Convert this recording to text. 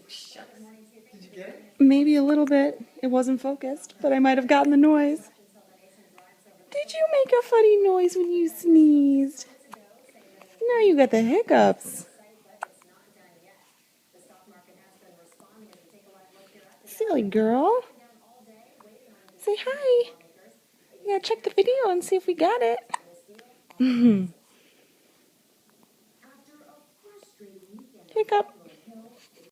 Did you get it? Maybe a little bit. It wasn't focused, but I might have gotten the noise. Did you make a funny noise when you sneezed? Now you got the hiccups. Silly girl. Say hi. You gotta check the video and see if we got it. Hiccup.